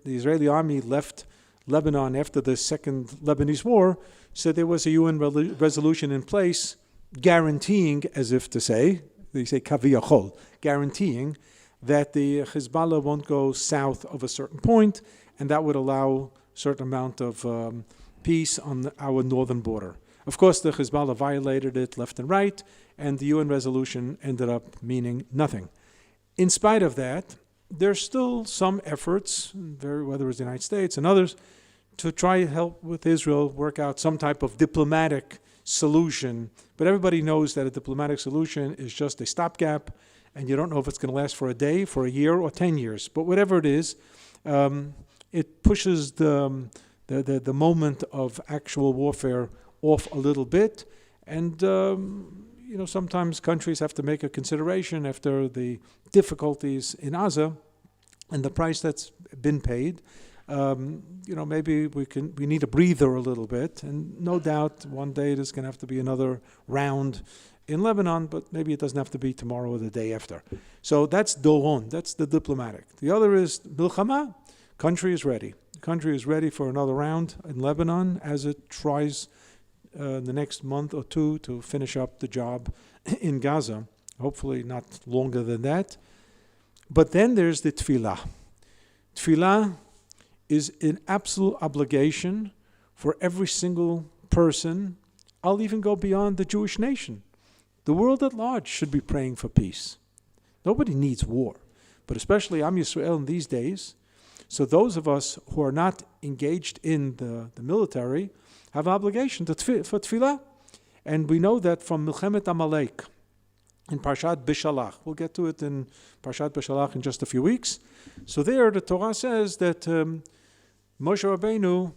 the Israeli army left Lebanon after the Second Lebanese War, so there was a UN resolution in place guaranteeing, as if to say, they say kaviyachol, guaranteeing that the Hezbollah won't go south of a certain point, and that would allow a certain amount of peace on our northern border. Of course, the Hezbollah violated it left and right, and the UN resolution ended up meaning nothing. In spite of that, there's still some efforts, whether it's the United States and others, to try to help with Israel work out some type of diplomatic solution. But everybody knows that a diplomatic solution is just a stopgap, and you don't know if it's going to last for a day, for a year, or 10 years. But whatever it is, it pushes the moment of actual warfare off a little bit. And sometimes countries have to make a consideration after the difficulties in Gaza and the price that's been paid. Maybe we need a breather a little bit, and no doubt one day there's going to have to be another round in Lebanon, but maybe it doesn't have to be tomorrow or the day after. So that's doron, that's the diplomatic. The other is milchama. Country is ready. The country is ready for another round in Lebanon as it tries the next month or two to finish up the job in Gaza. Hopefully not longer than that. But then there's the tefillah. Tefillah is an absolute obligation for every single person. I'll even go beyond the Jewish nation. The world at large should be praying for peace. Nobody needs war, but especially OUisrael in these days. So those of us who are not engaged in the military have obligation for tefillah. And we know that from Milchemet Amalek in Parshat Bishalach. We'll get to it in Parshat Bishalach in just a few weeks. So there the Torah says that Moshe Rabbeinu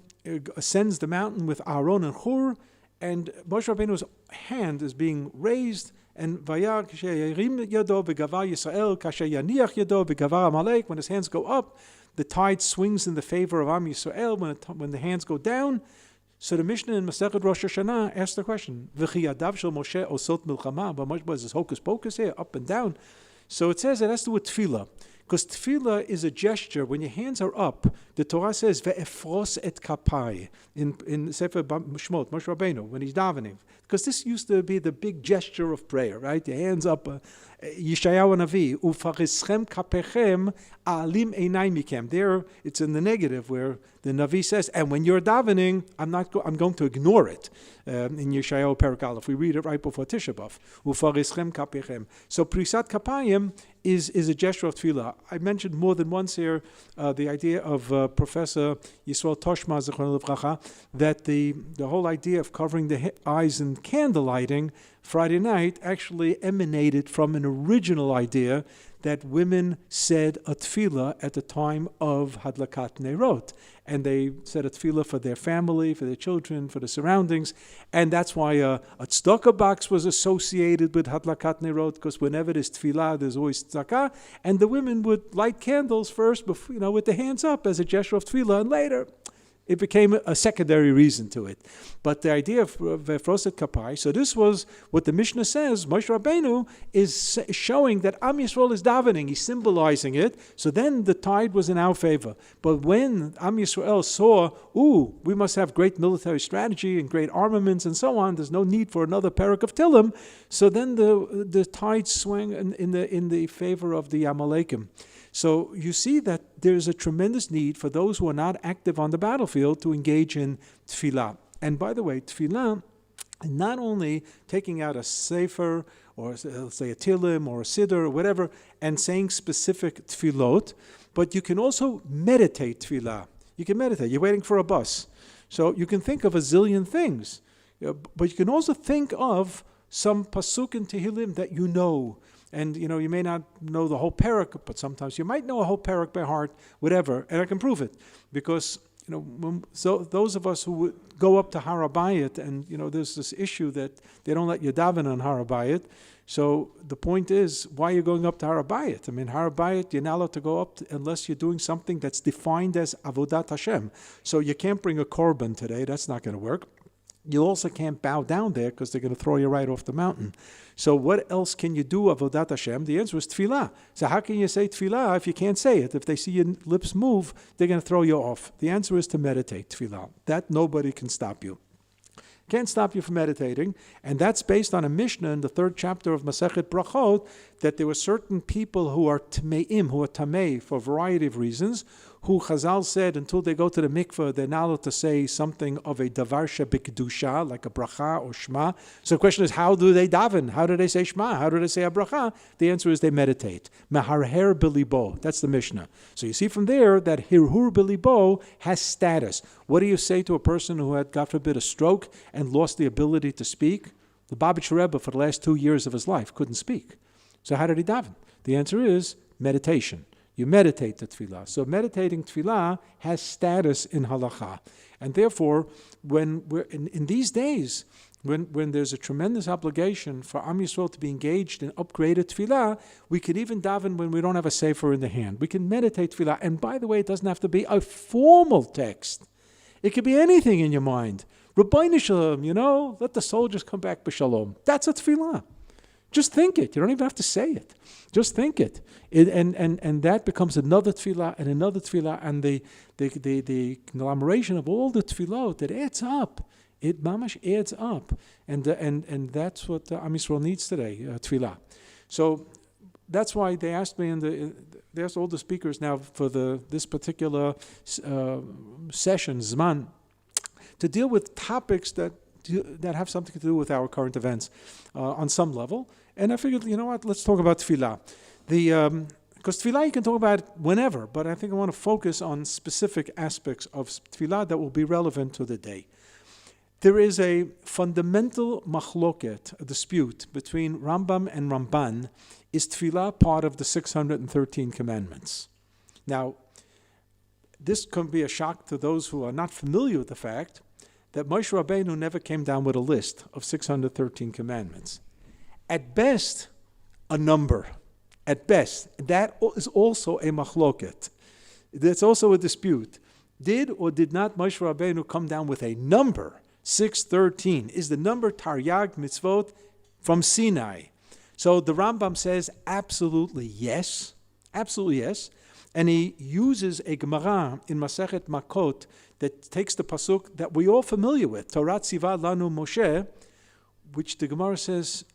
ascends the mountain with Ahron and Hur, and Moshe Rabbeinu's hand is being raised, and Vayar kasheyarim yado begavar Yisrael kasheyaniach yado begavar Amalek. When his hands go up, the tide swings in the favor of Am Yisrael. When the hands go down, so the Mishnah in Masechet Rosh Hashanah asks the question: V'chi yadav shel Moshe osot milchama? But Moshe was this hocus pocus here, up and down. So it says it has to do with tefillah. Because tefillah is a gesture. When your hands are up, the Torah says, ve'efros et kapai, in Sefer Shmot, Moshe Rabbeinu, when he's davening. Because this used to be the big gesture of prayer, right? Your hands up. Yeshayahu Navi, u'farischem kapechem alim einai mikem. There, it's in the negative, where the Navi says, and when you're davening, I'm going to ignore it. In Yeshayahu Perek Aleph, we read it right before Tisha B'Av. U'farischem kapechem. So Prisat Kapayim is a gesture of tefillah. I mentioned more than once here the idea of Professor Yisrael Toshma, Zichrono Livracha, that the whole idea of covering the eyes in candlelighting Friday night actually emanated from an original idea that women said a tefillah at the time of Hadlakat Neirot. And they said a tefillah for their family, for their children, for the surroundings. And that's why a tzedakah box was associated with Hadlakat Neirot, because whenever there's tefillah, there's always tzedakah. And the women would light candles first, before, with the hands up as a gesture of tefillah, and later it became a secondary reason to it. But the idea of Vefroset Kapai, so this was what the Mishnah says, Moshe Rabbeinu is showing that Am Yisrael is davening, he's symbolizing it, so then the tide was in our favor. But when Am Yisrael saw, we must have great military strategy and great armaments and so on, there's no need for another Perek of Tillim, so then the tide swung in the favor of the Amalekim. So you see that there's a tremendous need for those who are not active on the battlefield to engage in tefillah. And by the way, tefillah, not only taking out a sefer, or let's say a tilim or a siddur or whatever, and saying specific tefillot, but you can also meditate tefillah. You can meditate. You're waiting for a bus. So you can think of a zillion things. But you can also think of some pasuk in Tehillim that you know. And, you may not know the whole parak, but sometimes you might know a whole parak by heart, whatever. And I can prove it. Because, so those of us who would go up to Har HaBayit, and, there's this issue that they don't let you daven on Har HaBayit. So the point is, why are you going up to Har HaBayit? I mean, Har HaBayit, you're not allowed to go up unless you're doing something that's defined as Avodat Hashem. So you can't bring a korban today. That's not going to work. You also can't bow down there because they're going to throw you right off the mountain. So what else can you do, avodat Hashem? The answer is tefillah. So how can you say tefillah if you can't say it? If they see your lips move, they're going to throw you off. The answer is to meditate, tefillah. That nobody can stop you. Can't stop you from meditating. And that's based on a Mishnah in the 3rd chapter of Masechet Brachot, that there were certain people who are tmeim, who are tamei for a variety of reasons, who Chazal said until they go to the mikveh, they're not allowed to say something of a davar shebikdusha, like a bracha or shema. So the question is, how do they daven? How do they say shema? How do they say a bracha? The answer is they meditate. Meharher bilibo. That's the Mishnah. So you see from there that hirhur bilibo has status. What do you say to a person who had, God forbid, a stroke and lost the ability to speak? The Lubavitcher Rebbe, for the last 2 years of his life, couldn't speak. So how did he daven? The answer is meditation. You meditate the tefillah. So meditating tefillah has status in halacha. And therefore, when we're in these days, when there's a tremendous obligation for Am Yisrael to be engaged in upgraded tefillah, we can even daven when we don't have a sefer in the hand. We can meditate tefillah. And by the way, it doesn't have to be a formal text. It could be anything in your mind. Rabbi Shalom, let the soldiers come back b'shalom. That's a tefillah. Just think it. You don't even have to say it. Just think it. And that becomes another tefillah and another tefillah, and the conglomeration of all the tefillot that adds up. It mamash adds up, and that's what Am Yisrael needs today, tefillah. So that's why they asked me, they asked all the speakers now for this particular session, Zman, to deal with topics that have something to do with our current events on some level. And I figured, let's talk about tefillah. Because tefillah you can talk about whenever, but I think I want to focus on specific aspects of tefillah that will be relevant to the day. There is a fundamental machloket, a dispute between Rambam and Ramban. Is tefillah part of the 613 commandments? Now, this can be a shock to those who are not familiar with the fact that Moshe Rabbeinu never came down with a list of 613 commandments. At best, a number. At best. That is also a machloket. That's also a dispute. Did or did not Moshe Rabbeinu come down with a number? 613. Is the number Taryag mitzvot from Sinai? So the Rambam says absolutely yes. Absolutely yes. And he uses a Gemara in Masechet Makot that takes the pasuk that we're all familiar with, TORAH tziva lanu Moshe, which the Gemara says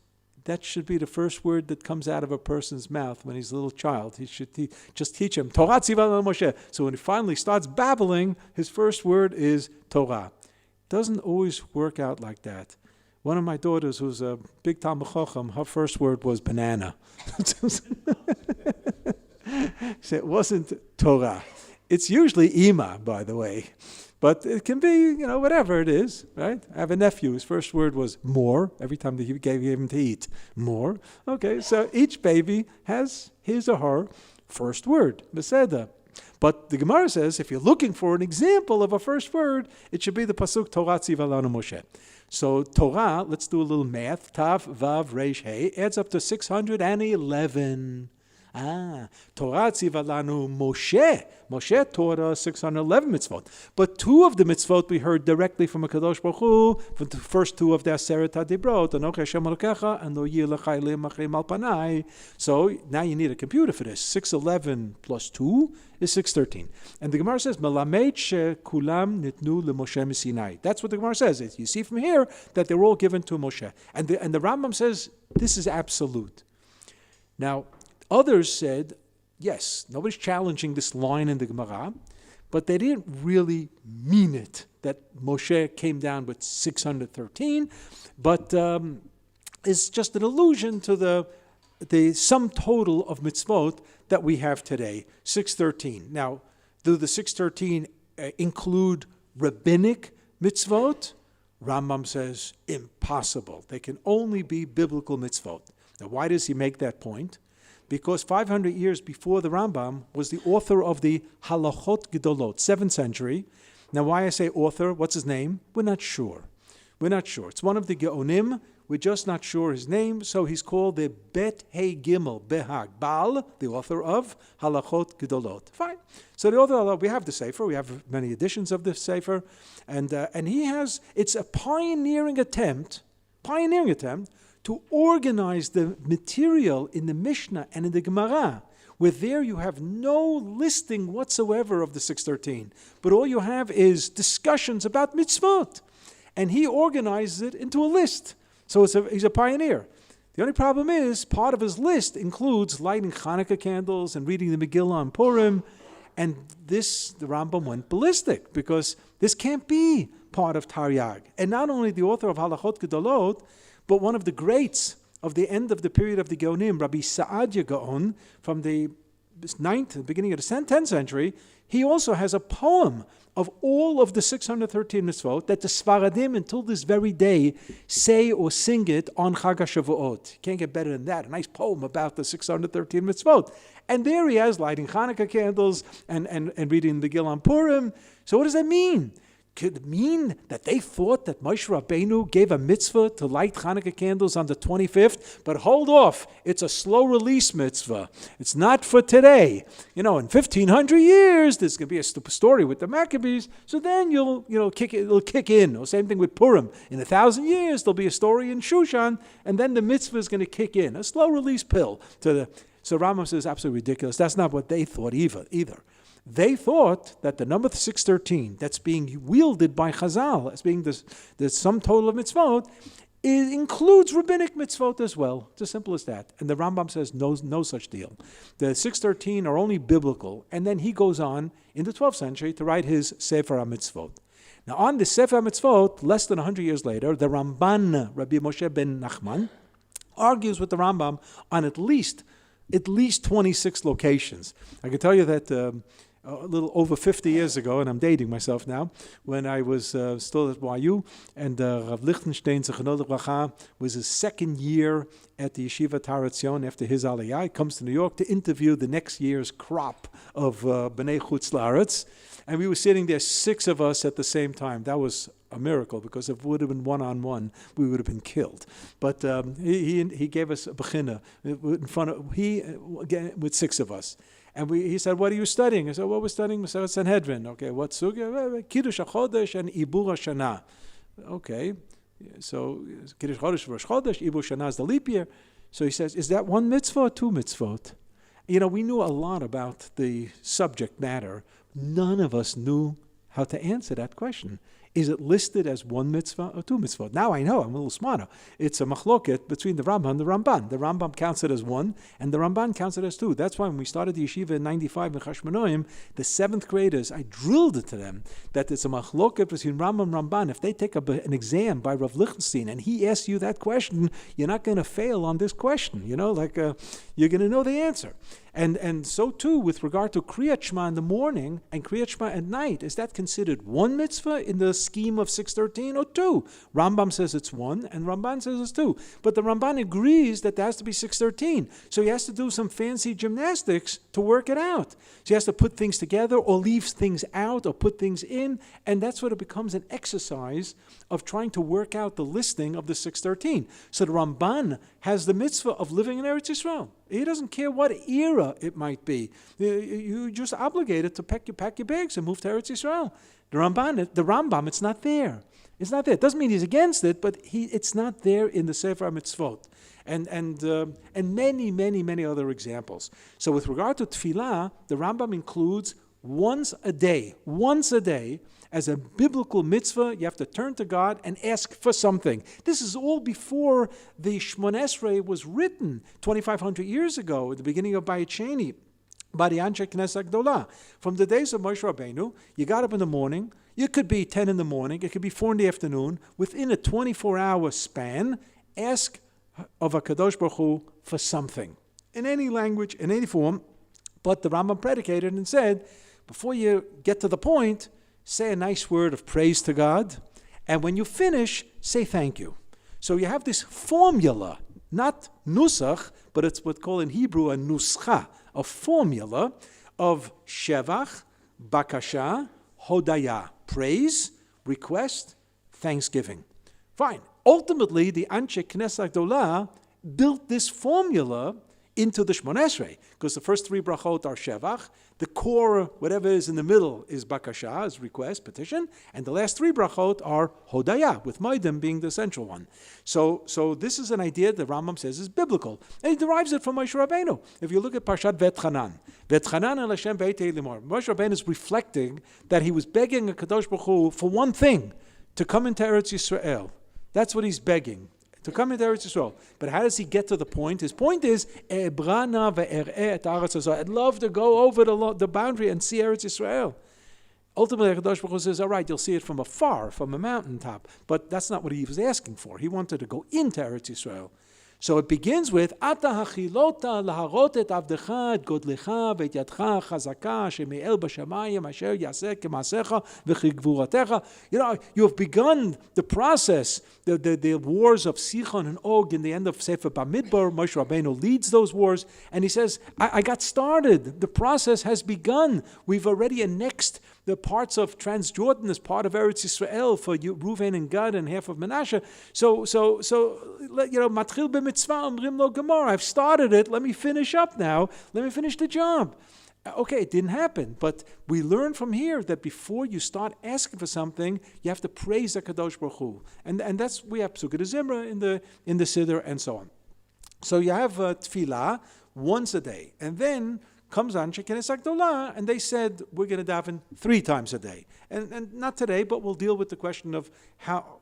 that should be the first word that comes out of a person's mouth when he's a little child. He should just teach him, TORAH tziva lanu Moshe. So when he finally starts babbling, his first word is Torah. Doesn't always work out like that. One of my daughters, who's a big Talmid Chacham, her first word was banana. So it wasn't Torah. It's usually Ima, by the way. But it can be, whatever it is, right? I have a nephew. His first word was more. Every time that he gave him to eat, more. Okay, so each baby has his or her first word, Beseda. But the Gemara says, if you're looking for an example of a first word, it should be the pasuk TORAH tziva lanu Moshe. So Torah, let's do a little math. Tav, Vav, Reish, Hey, adds up to 611. Torah tziva lanu Moshe. Moshe Torah 611 mitzvot. But 2 of the mitzvot we heard directly from a Kadosh Baruch Hu, from the first 2 of the Aseret HaDibrot, Anochi Hashem Elokecha, and Lo yeh lecha elim achrim al panai. So now you need a computer for this. 611 plus 2 is 613. And the Gemara says, Melamed shekulam nitnu leMoshe miSinai. That's what the Gemara says. You see from here that they're all given to Moshe. And the Rambam says, this is absolute. Now, others said, yes, nobody's challenging this line in the Gemara, but they didn't really mean it, that Moshe came down with 613, but it's just an allusion to the sum total of mitzvot that we have today, 613. Now, do the 613 include rabbinic mitzvot? Rambam says, impossible. They can only be biblical mitzvot. Now, why does he make that point? Because 500 years before the Rambam was the author of the Halachot Gedolot, 7th century. Now, why I say author, what's his name? We're not sure. It's one of the Geonim, We're just not sure his name, so he's called the Bet Hey Gimel Behag Baal, the author of Halachot Gedolot. Fine. So the author, we have the Sefer, we have many editions of the Sefer, and he has, it's a pioneering attempt to organize the material in the Mishnah and in the Gemara, where there you have no listing whatsoever of the 613, but all you have is discussions about mitzvot. And he organizes it into a list. So he's a pioneer. The only problem is, part of his list includes lighting Hanukkah candles and reading the Megillah on Purim. And the Rambam went ballistic, because this can't be part of Taryag. And not only the author of Halachot Gedolot, but one of the greats of the end of the period of the Geonim, Rabbi Saadia Gaon, from the beginning of the 10th century, he also has a poem of all of the 613 mitzvot that the Sfaradim until this very day say or sing it on Chag HaShavuot. You can't get better than that. A nice poem about the 613 mitzvot. And there he has lighting Hanukkah candles and reading the Megillah on Purim. So what does that mean? Could it mean that they thought that Moshe Rabbeinu gave a mitzvah to light Hanukkah candles on the 25th? But hold off, it's a slow release mitzvah. It's not for today. In 1,500 years, there's going to be a story with the Maccabees, so then it'll kick in. Or same thing with Purim. In 1,000 years, there'll be a story in Shushan, and then the mitzvah is going to kick in. A slow release pill. So Rambam says, absolutely ridiculous. That's not what they thought either. They thought that the number 613 that's being wielded by Chazal as being the sum total of mitzvot, it includes rabbinic mitzvot as well. It's as simple as that. And the Rambam says no such deal. The 613 are only biblical, and then he goes on in the 12th century to write his Sefer HaMitzvot. Now on the Sefer HaMitzvot, less than 100 years later, the Ramban, Rabbi Moshe ben Nachman, argues with the Rambam on at least 26 locations. I can tell you that a little over 50 years ago, and I'm dating myself now, when I was still at YU, and Rav Lichtenstein, Zechanol Bracha, was his second year at the Yeshiva TORAH Tzion after his Aliyah. He comes to New York to interview the next year's crop of B'nai Chutz La'aretz, and we were sitting there, 6 of us at the same time. That was a miracle, because if it would have been one-on-one, we would have been killed. But he gave us a bechina in front of, with 6 of us. And he said, what are you studying? I said, well, we're studying Masechet Sanhedrin. Okay, what sugya? Kiddush HaChodesh and Ibur HaShana. Okay, so Kiddush HaChodesh, Rosh Chodesh, Ibur HaShana is the leap year. So he says, is that 1 mitzvah or 2 mitzvot? We knew a lot about the subject matter. None of us knew how to answer that question. Is it listed as 1 mitzvah or 2 mitzvot? Now I know, I'm a little smarter. It's a machloket between the Rambam and the Ramban. The Rambam counts it as 1, and the Ramban counts it as 2. That's why when we started the yeshiva in 95 in Chashmonoim, the 7th graders, I drilled it to them that it's a machloket between Rambam and Ramban. If they take an exam by Rav Lichtenstein and he asks you that question, you're not going to fail on this question. You're going to know the answer. And so too with regard to Kriyat Shema in the morning and Kriyat Shema at night, is that considered 1 mitzvah in the scheme of 613 or 2? Rambam says it's 1 and Ramban says it's 2. But the Ramban agrees that there has to be 613. So he has to do some fancy gymnastics to work it out. So he has to put things together or leave things out or put things in, and that's what it becomes, an exercise of trying to work out the listing of the 613. So the Ramban has the mitzvah of living in Eretz Yisrael. He doesn't care what era it might be. You just obligated to pack your bags and move to Eretz Yisrael. The Rambam, it's not there. It's not there. It doesn't mean he's against it, but it's not there in the Sefer HaMitzvot. And many, many, many other examples. So with regard to Tefillah, the Rambam includes once a day, as a biblical mitzvah, you have to turn to God and ask for something. This is all before the Shmon Esrei was written 2,500 years ago, at the beginning of Bayit Sheni, Barianche Knesset Gdolah. From the days of Moshe Rabbeinu, you got up in the morning, it could be 10 in the morning, it could be 4 in the afternoon, within a 24-hour span, ask of a Kadosh Baruch Hu for something, in any language, in any form. But the Rambam predicated and said, before you get to the point, say a nice word of praise to God, and when you finish, say thank you. So you have this formula, not nusach, but it's what's called in Hebrew a nuscha, a formula of shevach, bakasha, hodaya, praise, request, thanksgiving. Fine. ultimately, the Anshe Knesset Gdolah built this formula into the Shmona Esrei, because the first 3 brachot are Shevach, the core, whatever is in the middle, is Bakasha, is request, petition, and the last 3 brachot are Hodaya, with Moedim being the central one. So this is an idea that Rambam says is biblical, and he derives it from Moshe Rabbeinu. If you look at Parshat V'etchanan el Hashem Beitei Limor, Moshe Rabbeinu is reflecting that he was begging a Kadosh Baruch Hu for one thing, to come into Eretz Yisrael. That's what he's begging, to come into Eretz Yisrael. But how does he get to the point? His point is, I'd love to go over the boundary and see Eretz Yisrael. Ultimately, Kadosh Baruch Hu says, all right, you'll see it from afar, from a mountaintop. But that's not what he was asking for. He wanted to go into Eretz Yisrael. So it begins with Ata hachilota laharot et avdecha et godlecha ve'et yadcha chazaka sheme'el b'shamayim asher yaseh k'masecha v'chigvuratecha. You have begun the process, the wars of Sichon and Og in the end of Sefer Bamidbar. Moshe Rabbeinu leads those wars, and he says, I got started. The process has begun. We've already annexed the parts of Transjordan as part of Eretz Yisrael for Reuven and Gad and half of Menashe. So matril b'mitzvah omrim lo gemar. I've started it. Let me finish up now. Let me finish the job. Okay, it didn't happen, but we learn from here that before you start asking for something, you have to praise the Kadosh Baruch Hu, and that's, we have Psukei de Zimra in the Siddur and so on. So you have tefillah once a day, and then comes Anshe Knesset Gdolah, and they said, we're going to daven 3 times a day. And not today, but we'll deal with the question of how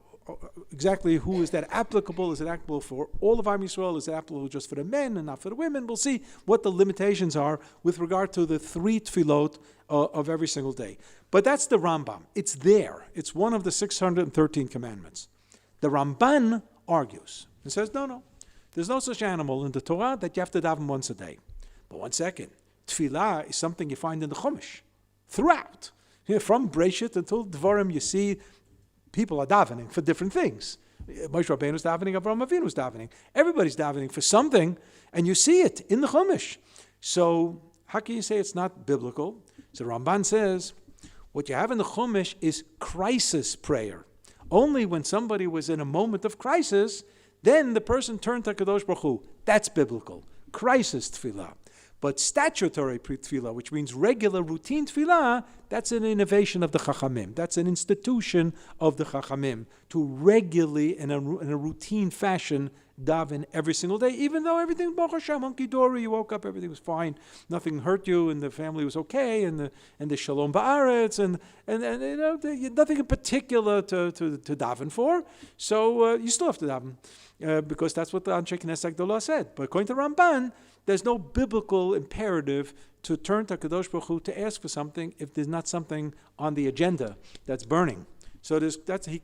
exactly who is that applicable. Is it applicable for all of OUisrael? Is it applicable just for the men and not for the women? We'll see what the limitations are with regard to the 3 tefillot of every single day. But that's the Rambam. It's there. It's one of the 613 commandments. The Ramban argues and says, no. There's no such animal in the Torah that you have to daven once a day. But one second. Tefillah is something you find in the Chumash throughout. From Breshit until Dvarim, you see people are davening for different things. Moshe Rabbeinu is davening, Avraham Avinu is davening. Everybody's davening for something, and you see it in the Chumash. So how can you say it's not biblical? So Ramban says, what you have in the Chumash is crisis prayer. Only when somebody was in a moment of crisis, then the person turned to Kadosh Baruch Hu. That's biblical. Crisis tefillah. But statutory tefillah, which means regular routine tefillah, that's an innovation of the Chachamim. That's an institution of the Chachamim to regularly, in a routine fashion, daven every single day, even though everything, Baruch Hashem, hunky-dory, you woke up, everything was fine, nothing hurt you, and the family was okay, and the shalom ba'aretz, and nothing in particular to daven for. So you still have to daven, because that's what the Anshe Knesset Gdolah said. But according to Ramban, there's no biblical imperative to turn to Kadosh Baruch Hu to ask for something if there's not something on the agenda that's burning. So that's he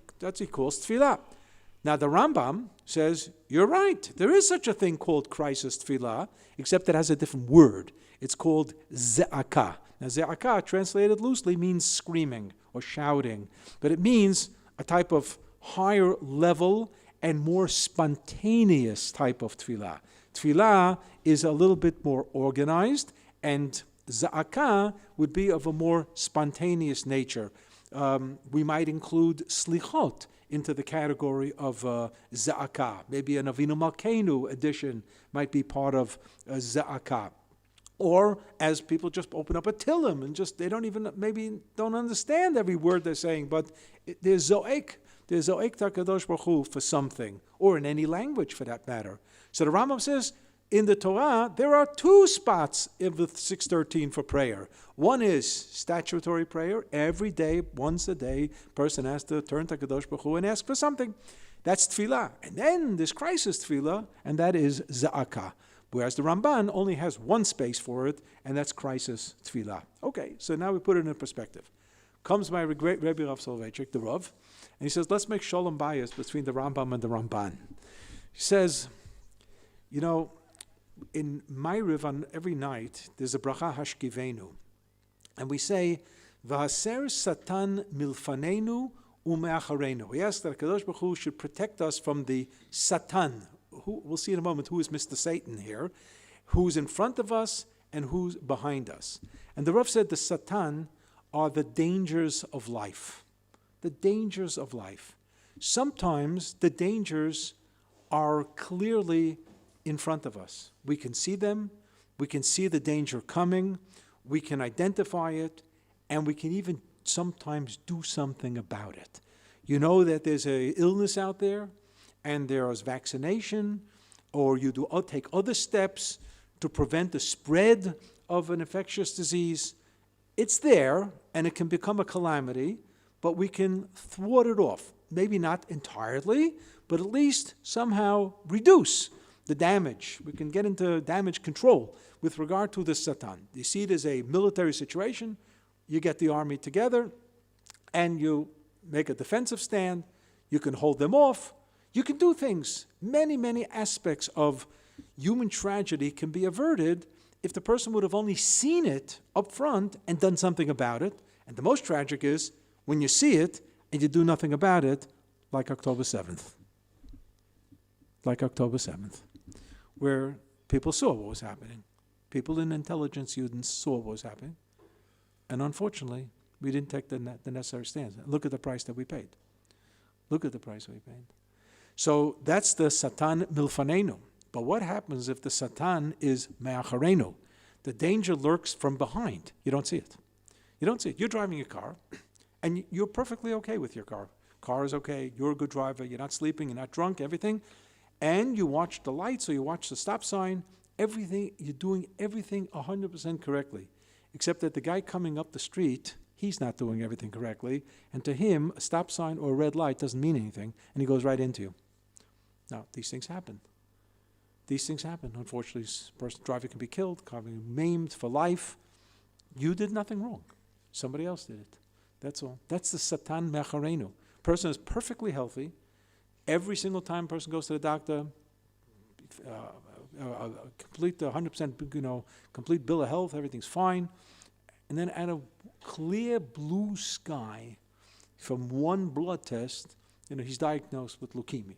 calls tefillah. Now the Rambam says, you're right, there is such a thing called crisis tefillah, except it has a different word. It's called ze'akah. Now ze'akah, translated loosely, means screaming or shouting, but it means a type of higher level and more spontaneous type of tefillah. Tefillah is a little bit more organized, and za'akah would be of a more spontaneous nature. We might include slichot into the category of za'akah. Maybe an Avinu Malkeinu edition might be part of za'akah. Or as people just open up a Tillim and just, they don't understand every word they're saying, but there's zo'ek. There's zo'ek Kadosh Baruch Hu for something, or in any language for that matter. So the Rambam says, in the Torah, there are 2 spots in the 613 for prayer. One is statutory prayer. Every day, once a day, person has to turn to Kadosh Baruch Hu and ask for something. That's tefillah. And then there's crisis tefillah, and that is za'akah. Whereas the Ramban only has 1 space for it, and that's crisis tefillah. Okay, so now we put it in perspective. Comes my great Rabbi Rav Soloveitchik, the Rav, and he says, let's make shalom bayis between the Rambam and the Ramban. He says, in Ma'ariv on every night, there's a bracha hashkivenu. And we say, V'haser satan milfanenu u'me'acharenu. We ask that Kadosh Baruch Hu should protect us from the satan. We'll see in a moment who is Mr. Satan here, who's in front of us and who's behind us. And the Rav said the satan are the dangers of life. The dangers of life. Sometimes the dangers are clearly in front of us. We can see them, we can see the danger coming, we can identify it, and we can even sometimes do something about it. You know that there's an illness out there, and there is vaccination, or you take other steps to prevent the spread of an infectious disease. It's there, and it can become a calamity, but we can thwart it off. Maybe not entirely, but at least somehow reduce the damage. We can get into damage control with regard to the Satan. You see it as a military situation. You get the army together, and you make a defensive stand. You can hold them off. You can do things. Many, many aspects of human tragedy can be averted if the person would have only seen it up front and done something about it. And the most tragic is when you see it and you do nothing about it, like October 7th. Like October 7th, where people saw what was happening. People in intelligence units saw what was happening. And unfortunately, we didn't take the necessary stands. Look at the price that we paid. Look at the price we paid. So that's the Satan milfanenu. But what happens if the Satan is me'acharenu? The danger lurks from behind. You don't see it. You don't see it. You're driving your car, and you're perfectly okay with your car. Car is okay. You're a good driver. You're not sleeping. You're not drunk. Everything. And you watch the lights or you watch the stop sign. Everything. You're doing everything 100% correctly. Except that the guy coming up the street, he's not doing everything correctly. And to him, a stop sign or a red light doesn't mean anything. And he goes right into you. Now, these things happen. These things happen. Unfortunately, a person driver can be killed, can be maimed for life. You did nothing wrong. Somebody else did it. That's all. That's the Satan me'acharenu. Person is perfectly healthy. Every single time a person goes to the doctor, complete 100%, complete bill of health, everything's fine. And then out of clear blue sky, from one blood test, he's diagnosed with leukemia.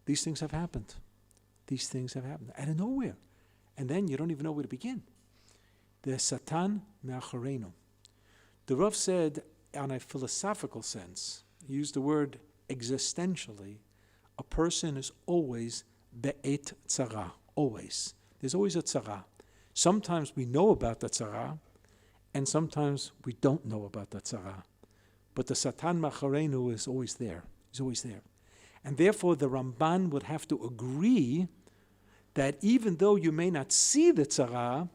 These things have happened. These things have happened out of nowhere. And then you don't even know where to begin. The Satan me'acharenu. The Rav said, on a philosophical sense, he used the word existentially, a person is always be'et tzara, always. There's always a tzara. Sometimes we know about the tzara, and sometimes we don't know about the tzara. But the Satan me'acharenu is always there. He's always there. And therefore, the Ramban would have to agree that even though you may not see the tzara,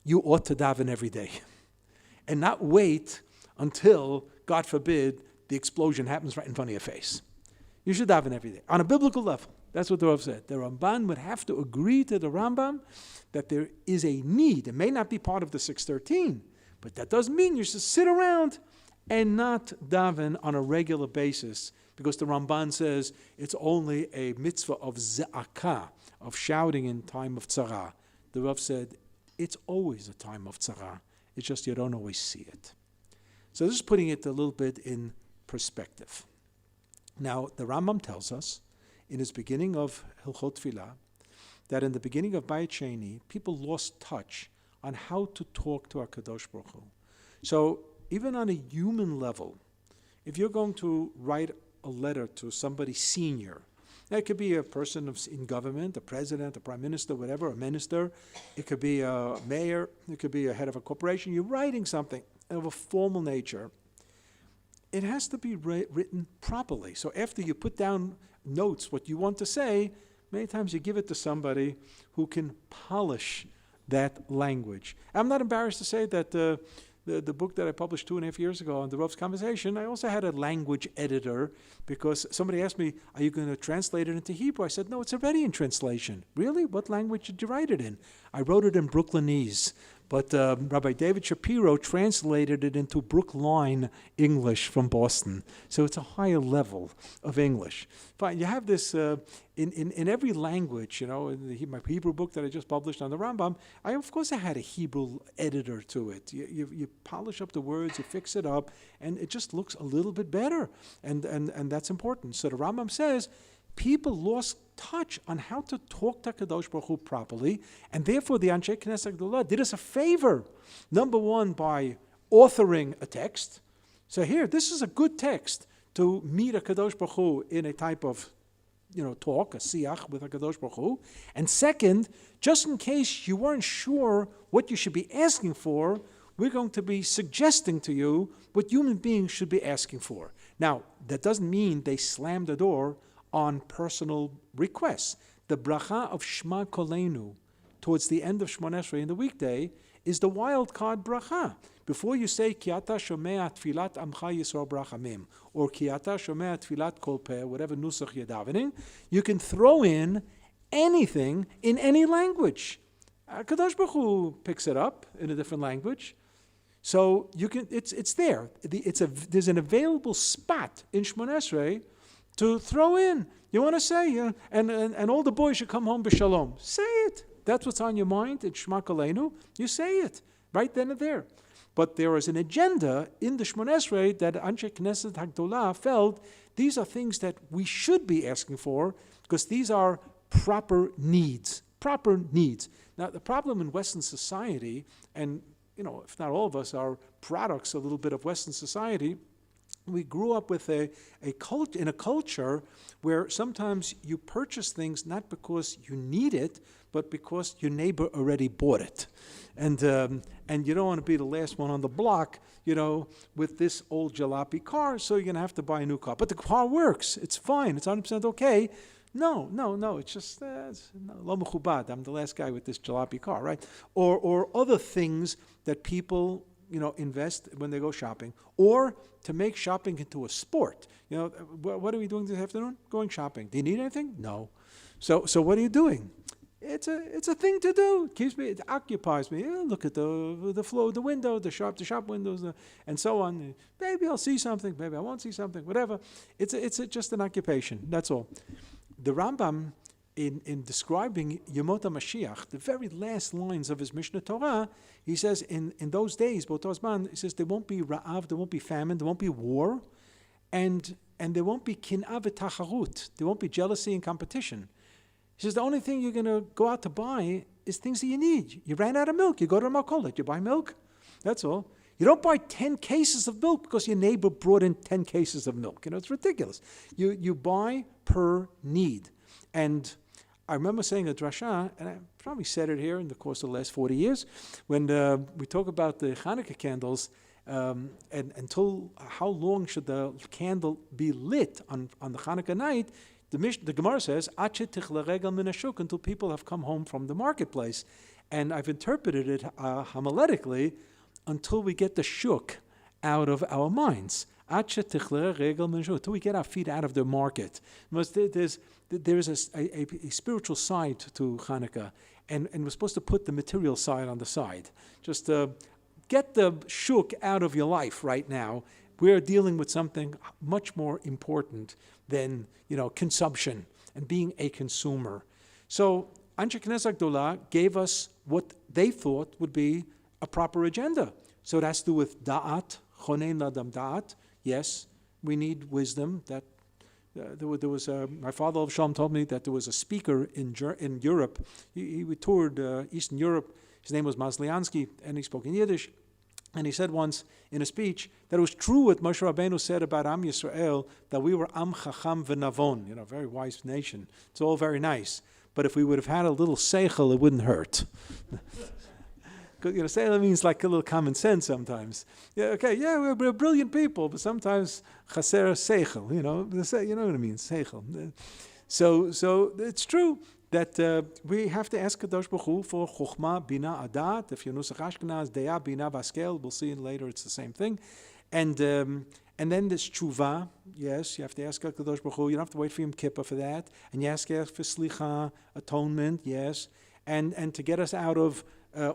you ought to daven every day. And not wait until, God forbid, the explosion happens right in front of your face. You should daven every day. On a biblical level, that's what the Rav said. The Ramban would have to agree to the Rambam that there is a need. It may not be part of the 613, but that doesn't mean you should sit around and not daven on a regular basis, because the Ramban says it's only a mitzvah of ze'akah, of shouting in time of tzara. The Rav said it's always a time of tzara. It's just you don't always see it. So this is putting it a little bit in perspective. Now, the Rambam tells us in his beginning of Hilchot Tfilah that in the beginning of Bayit Sheni, people lost touch on how to talk to HaKadosh Baruch Hu. So even on a human level, if you're going to write a letter to somebody senior, it could be a person in government, a president, a prime minister, whatever, a minister. It could be a mayor. It could be a head of a corporation. You're writing something of a formal nature. It has to be written properly. So after you put down notes, what you want to say, many times you give it to somebody who can polish that language. I'm not embarrassed to say that the book that I published 2.5 years ago on the Rav's Conversation, I also had a language editor, because somebody asked me, are you going to translate it into Hebrew? I said, no, it's already in translation. Really? What language did you write it in? I wrote it in Brooklynese, but Rabbi David Shapiro translated it into Brookline English from Boston. So it's a higher level of English. Fine, you have this in every language, in my Hebrew book that I just published on the Rambam, of course I had a Hebrew editor to it. You polish up the words, you fix it up, and it just looks a little bit better. And that's important. So the Rambam says, people lost touch on how to talk to Kadosh Baruch Hu properly, and therefore the Anshe Knesset Gdolah did us a favor. Number one, by authoring a text. So here, this is a good text to meet a Kadosh Baruch Hu in a type of talk, a siach with a Kadosh Baruch Hu. And second, just in case you weren't sure what you should be asking for, we're going to be suggesting to you what human beings should be asking for. Now, that doesn't mean they slam the door on personal requests. The bracha of Shema Kolenu towards the end of Shmoneh Esrei in the weekday is the wild card bracha. Before you say Ki ata shomea tfilat amcha Yisrael brachamim or Ki ata shomea tfilat kol peh, whatever nusach you're davening, you can throw in anything in any language. Kadosh Baruch Hu picks it up in a different language. So you can. It's there. There's an available spot in Shmoneh Esrei to throw in. You want to say, and all the boys should come home b'shalom. Say it. That's what's on your mind. It's Shema Kolenu. You say it right then and there. But there is an agenda in the Shmoneh Esrei that Anshe Knesset Hagdolah felt these are things that we should be asking for because these are proper needs. Proper needs. Now, the problem in Western society, and if not all of us are products a little bit of Western society, we grew up with a culture where sometimes you purchase things not because you need it, but because your neighbor already bought it. And you don't want to be the last one on the block, with this old jalopy car, so you're going to have to buy a new car. But the car works. It's fine. It's 100% okay. No. It's just, lo mechubad. I'm the last guy with this jalopy car, right? Or other things that people invest when they go shopping, or to make shopping into a sport. What are we doing this afternoon? Going shopping. Do you need anything? No. So what are you doing? It's a thing to do. It occupies me. Look at the floor, the window, the shop windows, and so on. Maybe I'll see something. Maybe I won't see something. Whatever. It's just an occupation. That's all. The Rambam, in describing Yemot HaMashiach, the very last lines of his Mishnah Torah, he says in those days, he says there won't be ra'av, there won't be famine, there won't be war, and there won't be kin'ah v'tacharut, there won't be jealousy and competition. He says the only thing you're going to go out to buy is things that you need. You ran out of milk, you go to a Markolet, you buy milk. That's all. You don't buy 10 cases of milk because your neighbor brought in 10 cases of milk. It's ridiculous. You buy per need. And I remember saying a drasha, and I probably said it here in the course of the last 40 years, when we talk about the Hanukkah candles, and until how long should the candle be lit on the Hanukkah night, the Gemara says, until people have come home from the marketplace. And I've interpreted it homiletically, until we get the shuk out of our minds. Until we get our feet out of the market. There is a spiritual side to Hanukkah, and we're supposed to put the material side on the side. Just get the shuk out of your life right now. We're dealing with something much more important than consumption and being a consumer. So Anshe Knesset Gdolah gave us what they thought would be a proper agenda. So it has to do with da'at, chonein ladam da'at. Yes, we need wisdom. That there was my father of Shalom told me that there was a speaker in Europe. He toured Eastern Europe. His name was Masliansky, and he spoke in Yiddish. And he said once in a speech that it was true what Moshe Rabbeinu said about Am Yisrael, that we were Am Chacham v'Navon, very wise nation. It's all very nice. But if we would have had a little seichel, it wouldn't hurt. Seichel means like a little common sense sometimes. We're brilliant people, but sometimes chaser seichel, you know what I mean, seichel. So it's true that we have to ask Kadosh Baruch Hu for chokhmah, bina, adat. If you're Nusach Ashkenaz, deya, bina, vaskel. We'll see later it's the same thing. And then there's tshuva. Yes, you have to ask Kadosh Baruch Hu. You don't have to wait for Yom Kippur for that. And you ask for slicha, atonement. Yes, and to get us out of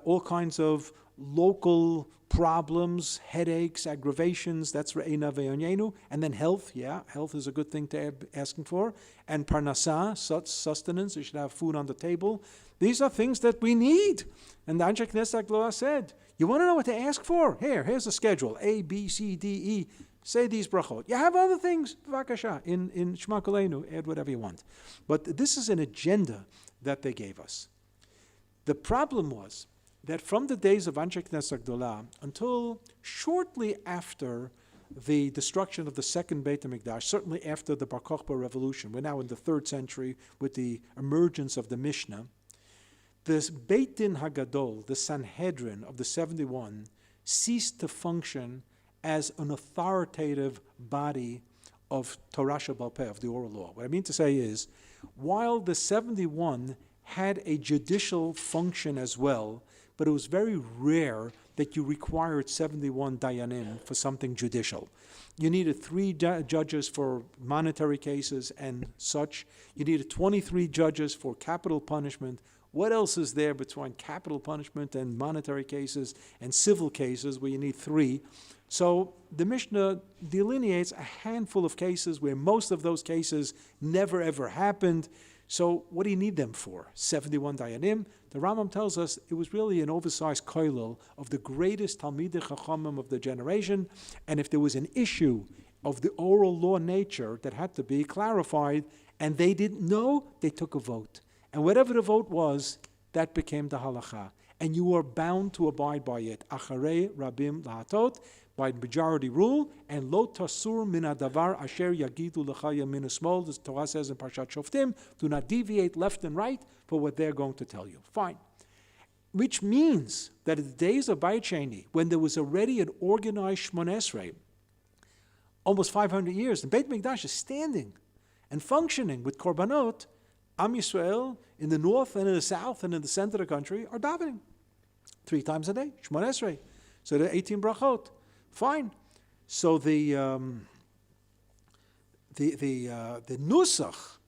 all kinds of local problems, headaches, aggravations. That's re'ena ve'onyenu. And then health. Yeah, health is a good thing to asking for. And parnasah, sustenance. You should have food on the table. These are things that we need. And the Anshe Knesset Gdolah said, you want to know what to ask for? Here's a schedule. A, B, C, D, E. Say these brachot. You have other things, v'akasha, in Shema Kolenu, add whatever you want. But this is an agenda that they gave us. The problem was that from the days of Anshe Knesset Gdolah until shortly after the destruction of the second Beit HaMikdash, certainly after the Bar Kokhba revolution, we're now in the 3rd century with the emergence of the Mishnah, this Beit Din Hagadol, the Sanhedrin of the 71, ceased to function as an authoritative body of Torah Sheba'al Peh, of the oral law. What I mean to say is, while the 71 had a judicial function as well, but it was very rare that you required 71 dayanim for something judicial. You needed 3 judges for monetary cases and such. You needed 23 judges for capital punishment. What else is there between capital punishment and monetary cases and civil cases where you need 3? So the Mishnah delineates a handful of cases where most of those cases never ever happened. So what do you need them for? 71 dayanim. The Rambam tells us it was really an oversized koilel of the greatest Talmidei Chachamim of the generation, and if there was an issue of the oral law nature that had to be clarified, and they didn't know, they took a vote. And whatever the vote was, that became the halacha. And you are bound to abide by it. Acharei rabim lahatot, by majority rule, and lo tasur min hadavar asher yagidu lecha yamin usmol, the Torah says in Parshat Shoftim, do not deviate left and right for what they're going to tell you. Fine. Which means that in the days of Beit Sheni, when there was already an organized Shmoneh Esrei, almost 500 years, the Beit Mikdash is standing and functioning with korbanot, Am Yisrael in the north and in the south and in the center of the country are davening 3 times a day, Shmoneh Esrei. So there are 18 brachot. Fine. So the nusach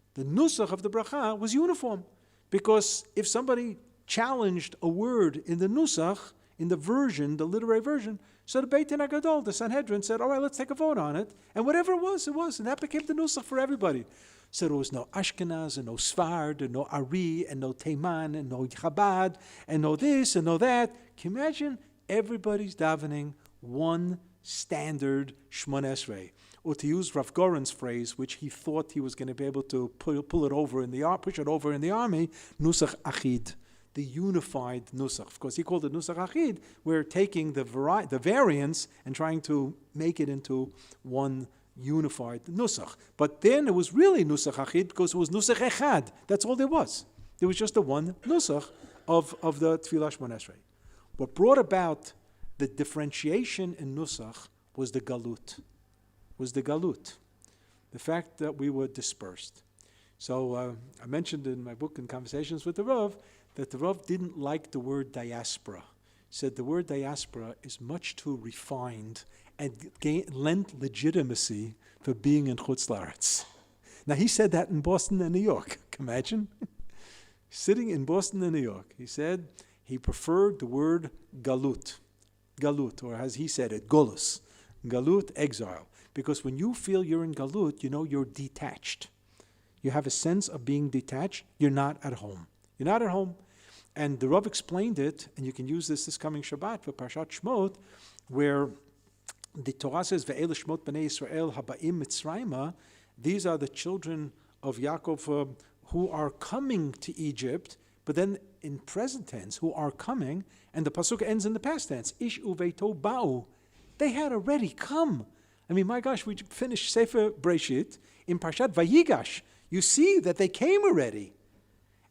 of the bracha was uniform, because if somebody challenged a word in the nusach, in the version, the literary version, so the Beit Din HaGadol, the Sanhedrin, said, all right, let's take a vote on it. And whatever it was, and that became the nusach for everybody. So there was no Ashkenaz, and no Sfard, and no Ari, and no Teiman, and no Chabad, and no this, and no that. Can you imagine? Everybody's davening one standard Shmoneh Esrei. Or to use Rav Goren's phrase, which he thought he was going to be able to push it over in the army, Nusach Achid, the unified Nusach. Of course, he called it Nusach Achid. We're taking the variants and trying to make it into one unified Nusach. But then it was really Nusach Achid because it was Nusach Echad. That's all there was. There was just the one Nusach of the Tfilah Shmoneh Esrei. What brought about the differentiation in Nusach was the Galut. The fact that we were dispersed. So I mentioned in my book in Conversations with the Rav that the Rav didn't like the word diaspora. He said the word diaspora is much too refined and lent legitimacy for being in Chutz La'aretz. Now he said that in Boston and New York. Can you imagine? Sitting in Boston and New York, he said he preferred the word galut. Galut, or as he said it, golus. Galut, exile. Because when you feel you're in galut, you know you're detached. You have a sense of being detached. You're not at home. You're not at home. And the Rav explained it, and you can use this coming Shabbat for Parshat Shmot, where the Torah says, Ve'ele Shmot b'nei Yisrael haba'im Mitzrayma. These are the children of Yaakov who are coming to Egypt, but then in present tense, who are coming, and the pasuk ends in the past tense. Ish uveito ba'u. They had already come. I mean, my gosh, we finished Sefer Breshit in Parshat Vayigash. You see that they came already.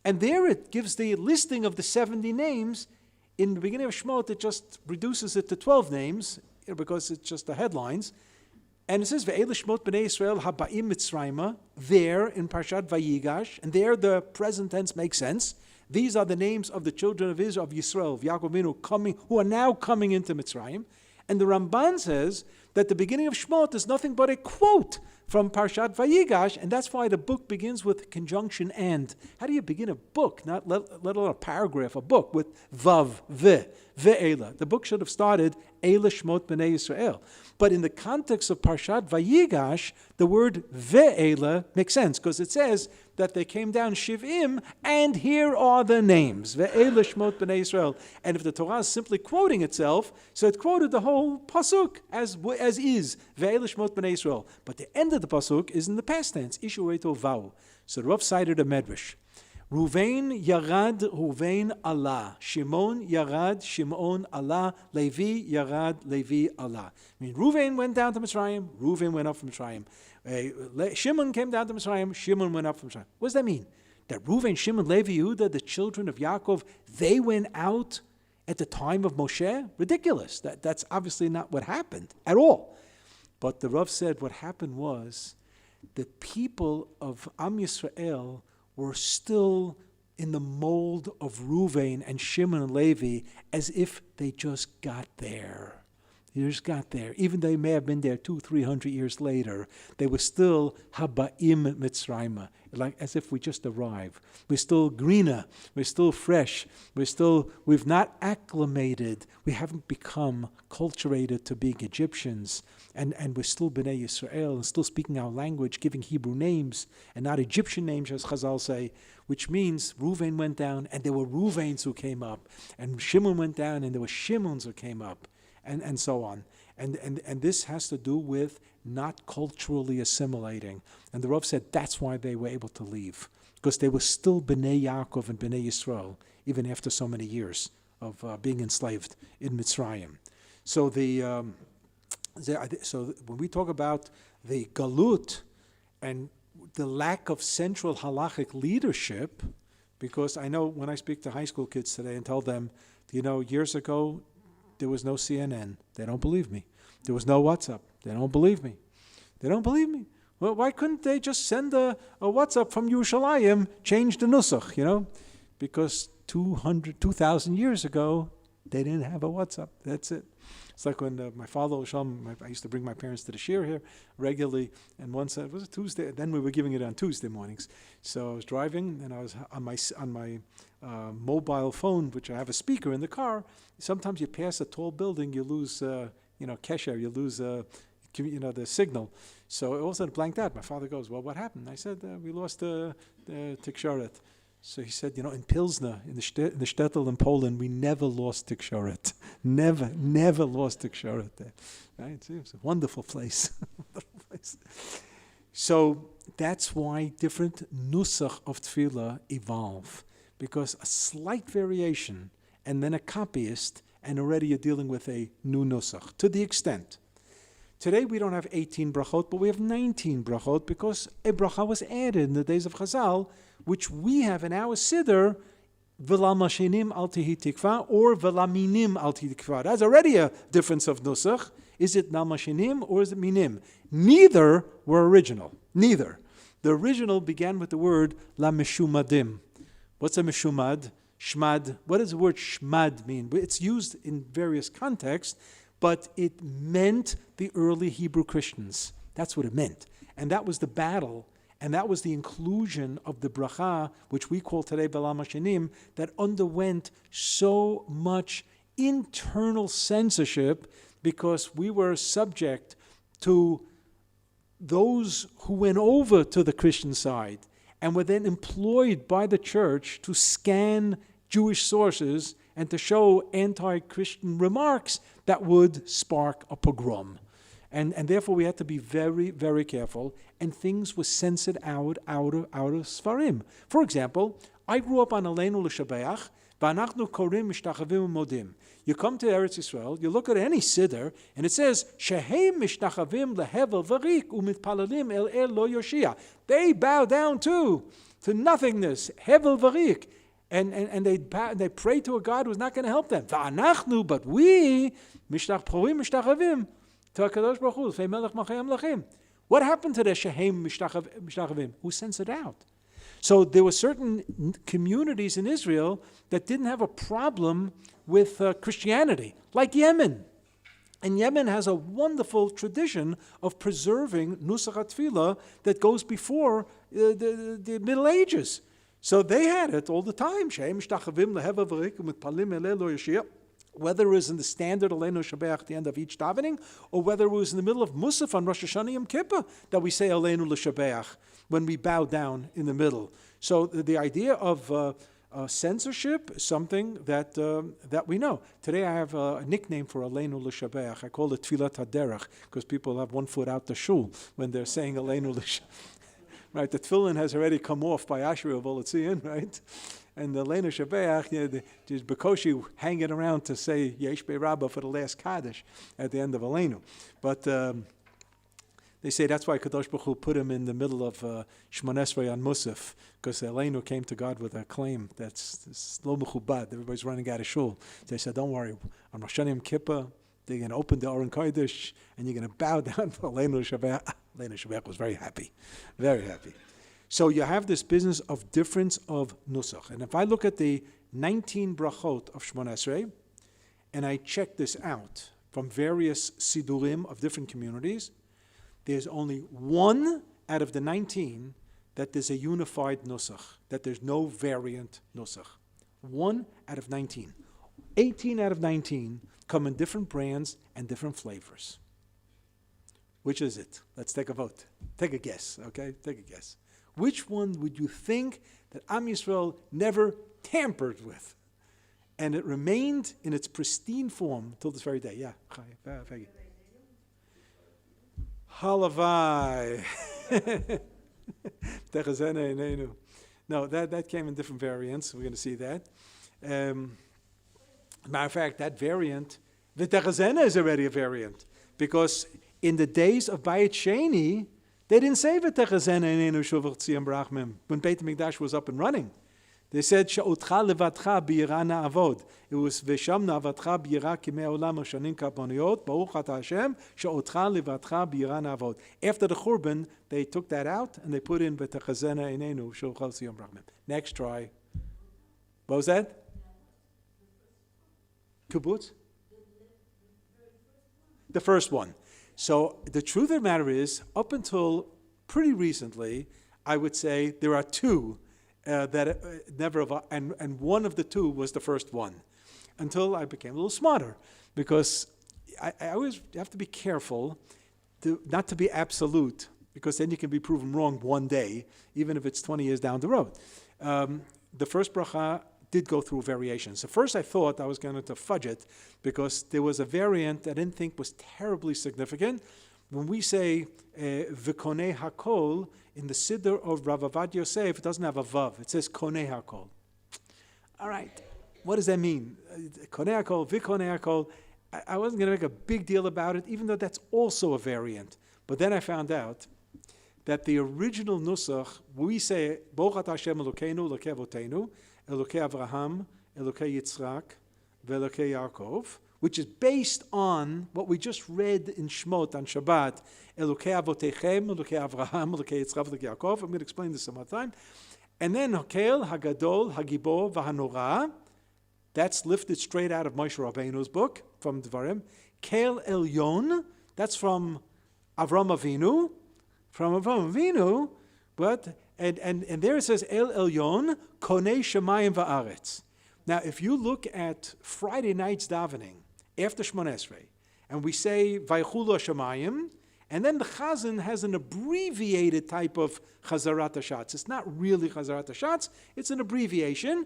And there it gives the listing of the 70 names. In the beginning of Shemot, it just reduces it to 12 names, because it's just the headlines. And it says, Ve'ele Shmot b'nei Yisrael haba'im Mitzrayma, there in Parshat Vayigash, and there the present tense makes sense. These are the names of the children of Israel, of Yisrael, of Yaakov Avinu, who are now coming into Mitzrayim. And the Ramban says that the beginning of Shmot is nothing but a quote from Parshat Vayigash, and that's why the book begins with conjunction and. How do you begin a book, not let alone a paragraph, a book with vav, ve'ela? The book should have started Eila Shmot b'nei Yisrael. But in the context of Parshat Vayigash, the word ve'ela makes sense, because it says that they came down Shiv'im, and here are the names, ve'ela Shmot b'nei Yisrael. And if the Torah is simply quoting itself, so it quoted the whole pasuk as is, ve'ela Shmot b'nei Yisrael. But the end of the pasuk is in the past tense, Ishu Eito Vau. So Rav cited a medrash, Ruvain yarad, Ruvain Allah. Shimon yarad, Shimon Allah. Levi yarad, Levi Allah. I mean, Ruvain went down to Mitzrayim, Ruvain went up from Mitzrayim. Shimon came down to Mitzrayim, Shimon went up from Mitzrayim. What does that mean? That Ruvain, Shimon, Levi, Yehuda, the children of Yaakov, they went out at the time of Moshe? Ridiculous. That's obviously not what happened at all. But the Rav said what happened was the people of Am Yisrael were still in the mold of Ruvain and Shimon and Levi as if they just got there. They just got there. Even they may have been there 200-300 years later, they were still Haba'im Mitzrayim, like as if we just arrived. We're still greener. We're still fresh. We've not acclimated. We haven't become culturated to being Egyptians. And we're still Bnei Yisrael and still speaking our language, giving Hebrew names and not Egyptian names, as Chazal say, which means Ruvain went down and there were Ruvains who came up, and Shimon went down and there were Shimons who came up, and so on. And this has to do with not culturally assimilating. And the Rav said that's why they were able to leave, because they were still Bnei Yaakov and Bnei Yisrael, even after so many years of being enslaved in Mitzrayim. So so when we talk about the galut and the lack of central halachic leadership, because I know when I speak to high school kids today and tell them, years ago there was no CNN, they don't believe me. There was no WhatsApp, they don't believe me. They don't believe me. Well, why couldn't they just send a WhatsApp from Yerushalayim, change the nusach, Because 2,000 years ago, they didn't have a WhatsApp. That's it. It's like when my father, I used to bring my parents to the shir here regularly, and once it was a Tuesday. Then we were giving it on Tuesday mornings. So I was driving, and I was on my mobile phone, which I have a speaker in the car. Sometimes you pass a tall building, you lose, kesher, you lose, the signal. So all of a sudden it blanked out. My father goes, "Well, what happened?" I said, "We lost the tikshoret." So he said, in Pilsner, in the shtetl in Poland, we never lost tikshoret. Never lost tikshoret there. Right? It's a wonderful place. So that's why different nusach of tefillah evolve. Because a slight variation, and then a copyist, and already you're dealing with a new nusach. To the extent. Today we don't have 18 brachot, but we have 19 brachot, because a bracha was added in the days of Chazal, which we have in our siddur, v'la mashinim al tihi tikva, or v'la minim al tihi tikva. That's already a difference of nusach. Is it na mashinim or is it minim? Neither were original. Neither. The original began with the word la meshumadim. What's a meshumad? Shmad. What does the word shmad mean? It's used in various contexts, but it meant the early Hebrew Christians. That's what it meant. And that was the battle. And that was the inclusion of the bracha, which we call today B'la Mashinim, that underwent so much internal censorship because we were subject to those who went over to the Christian side and were then employed by the church to scan Jewish sources and to show anti-Christian remarks that would spark a pogrom. And therefore we had to be very, very careful, and things were censored out of Sfarim. For example, I grew up on Aleinu L'Shabeach, V'anachnu Korim Mishtachavim Modim. You come to Eretz Yisrael, you look at any siddur, and it says, Shehem Mishtachavim Lehevel Varik Umitpalalim El Lo Yoshia. They bow down to nothingness, Hevel Varik. And they pray to a God who's not going to help them. V'anachnu, but we, Mishtachavim, what happened to the Shehem Mishtachavim? Who censored out? So there were certain communities in Israel that didn't have a problem with Christianity, like Yemen. And Yemen has a wonderful tradition of preserving Nusach HaTfilah that goes before the Middle Ages. So they had it all the time. Shehem Mishtachavim Leheva V'rik U'mitpalim Eleh Lo Yoshia. Whether it was in the standard Aleinu Shabeach at the end of each davening, or whether it was in the middle of Musaf on Rosh Hashanah Yom Kippur that we say Aleinu L'Shabeach when we bow down in the middle. So the idea of censorship is something that we know. Today I have a nickname for Aleinu L'Shabeach. I call it Tfilat HaDerech, because people have one foot out the shul when they're saying Aleinu L'Shabeach. right? The tefillin has already come off by Ashra of Olitzian, right? And the Lena Shabeach, there's Bekoshi hanging around to say Yesh Be Rabbah for the last Kaddish at the end of Aleinu. But they say that's why Kadosh Baruch Hu put him in the middle of Shmon Esrei on Musaf, because Aleinu came to God with a claim that's lo mechubad. Everybody's running out of shul. They said, don't worry, on Rosh Hashanah Yom Kippur, they're going to open the Aron Kodesh, and you're going to bow down for Aleinu Shabeach. Aleinu Shabeach was very happy, very happy. So you have this business of difference of nusach. And if I look at the 19 brachot of Shmon Esrei, and I check this out from various sidurim of different communities, there's only one out of the 19 that there's a unified nusach, that there's no variant nusach. 1 out of 19. 18 out of 19 come in different brands and different flavors. Which is it? Let's take a vote. Take a guess, okay? Take a guess. Which one would you think that OUisrael never tampered with? And it remained in its pristine form till this very day. Yeah. Halavai. No, that came in different variants. We're going to see that. Matter of fact, that variant, the Techazena is already a variant. Because in the days of Bayit Sheni, they didn't say V'techazena inenu shuvach tziyam brachmim when Beit HaMikdash was up and running. They said She'otcha levatcha b'yira na'avod. It was V'sham na'avatcha b'yira kimei olam hashanim kaponiot Baruch ata Hashem She'otcha levatcha b'yira na'avod. After the Churban, they took that out and they put in V'techazena inenu shuvach tziyam brachmim. Next try. What was that? Kibbutz? The first one. So the truth of the matter is, up until pretty recently, I would say there are two that never, and one of the two was the first one, until I became a little smarter, because I always have to be careful not to be absolute, because then you can be proven wrong one day, even if it's 20 years down the road. The first bracha did go through variations. So first I thought I was going to fudge it because there was a variant I didn't think was terribly significant. When we say v'konei hakol in the Siddur of Rav Avad Yosef, it doesn't have a vav. It says konei hakol. All right, what does that mean? Konei hakol, v'konei hakol. I wasn't going to make a big deal about it, even though that's also a variant. But then I found out that the original nusach, we say Baruch Hashem Elokeinu, Elokei Avotenu, Elokei Avraham, Elokei Yitzchak, Velokei Yaakov, which is based on what we just read in Shmot on Shabbat, Elokei Avotechem, Elokei Avraham, Elokei Yitzchak, Elokei Yaakov. I'm going to explain this some other time. And then Hakel, Hagadol, Hagibor, Vahanora, that's lifted straight out of Moshe Rabbeinu's book from Dvarim. Kel Elyon, that's from Avram Avinu, but and there it says El Elyon Konei Shemayim Va'aretz. Now, if you look at Friday night's davening after Shmon Esrei, and we say Vaychulu Shemayim, and then the Chazan has an abbreviated type of Chazarat HaShatz. It's not really Chazarat HaShatz; it's an abbreviation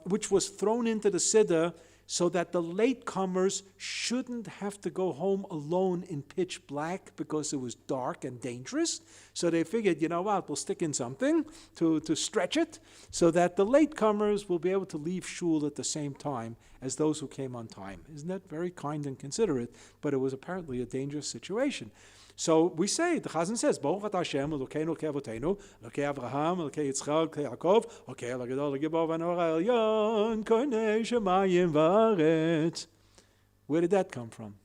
which was thrown into the Siddur so that the latecomers shouldn't have to go home alone in pitch black because it was dark and dangerous. So they figured, you know what, we'll stick in something to stretch it so that the latecomers will be able to leave shul at the same time as those who came on time. Isn't that very kind and considerate? But it was apparently a dangerous situation. So we say, the Chazan says, Baruch atah Hashem, Elokeinu, Elokei Avotenu, Elokei Avraham, Elokei Yitzchak, Elokei Yaakov, Hakel Hagadol Hagibor Vahanora Elyon, Konei Shemayim Va'aretz. Where did that come from?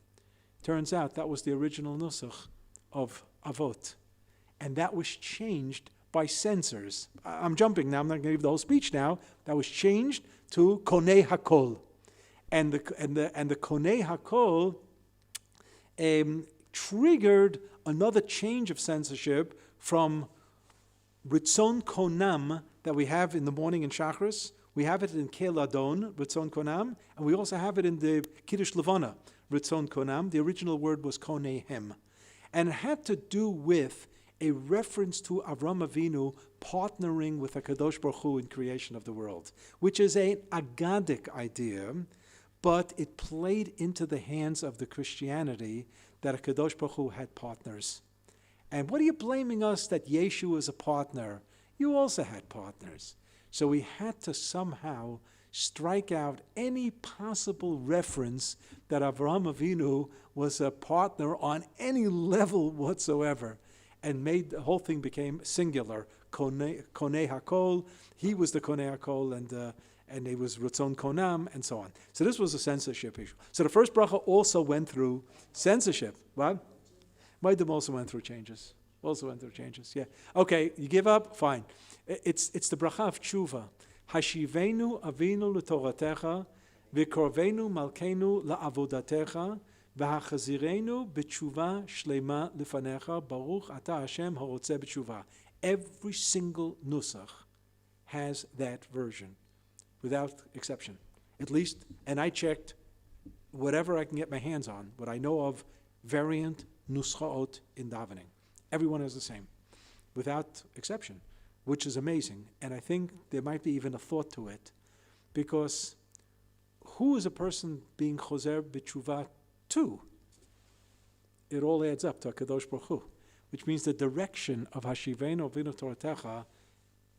Turns out that was the original nusach of Avot. And that was changed by censors. I'm jumping now, I'm not going to give the whole speech now. That was changed to Konei Hakol. And the Konei Hakol triggered another change of censorship from Ritzon Konam that we have in the morning in Shachris. We have it in Kel Adon, Ritzon Konam, and we also have it in the Kiddush Levana, Ritzon Konam. The original word was Koneihem. And it had to do with a reference to Avram Avinu partnering with HaKadosh Baruch Hu in creation of the world, which is an Agadic idea, but it played into the hands of the Christianity that HaKadosh Baruch Hu had partners. And what are you blaming us that Yeshu is a partner? You also had partners. So we had to somehow strike out any possible reference that Avraham Avinu was a partner on any level whatsoever, and made the whole thing became singular. Konei Hakol, he was the Konei Hakol, and it was Ratzon Konam, and so on. So this was a censorship issue. So the first bracha also went through censorship. What? Maidim also went through changes. Yeah. Okay, you give up? Fine. It's the bracha of tshuva. Hashivenu avinu l'toratecha, v'korvenu malkeinu la'avodatecha, v'hachazirenu b'tshuva shlema l'fanecha, baruch ata Hashem ha'rotzeh b'tshuva. Every single nusach has that version, without exception. At least, and I checked whatever I can get my hands on, what I know of variant nuschaot in davening. Everyone has the same, without exception, which is amazing. And I think there might be even a thought to it, because who is a person being choser b'tshuva to? It all adds up to HaKadosh Baruch Hu, which means the direction of Hashivenu Avinu Toratecha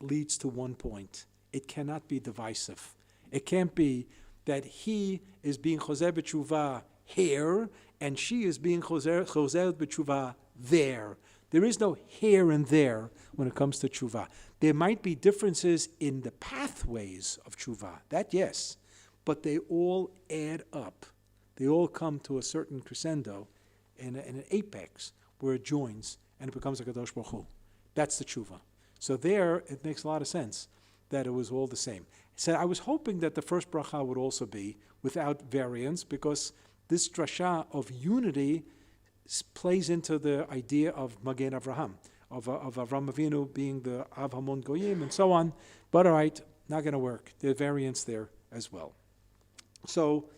leads to one point. It cannot be divisive. It can't be that he is being choser b'tshuva here and she is being choser b'tshuva there. There is no here and there when it comes to tshuva. There might be differences in the pathways of tshuva, that yes, but they all add up. They all come to a certain crescendo and an apex where it joins and it becomes a Kadosh Baruch Hu. That's the tshuva. So there, it makes a lot of sense that it was all the same. So I was hoping that the first bracha would also be without variance, because this drasha of unity plays into the idea of Magen Avraham, of Avraham Avinu being the Av Hamon Goyim and so on. But all right, not going to work. There's variance there as well. So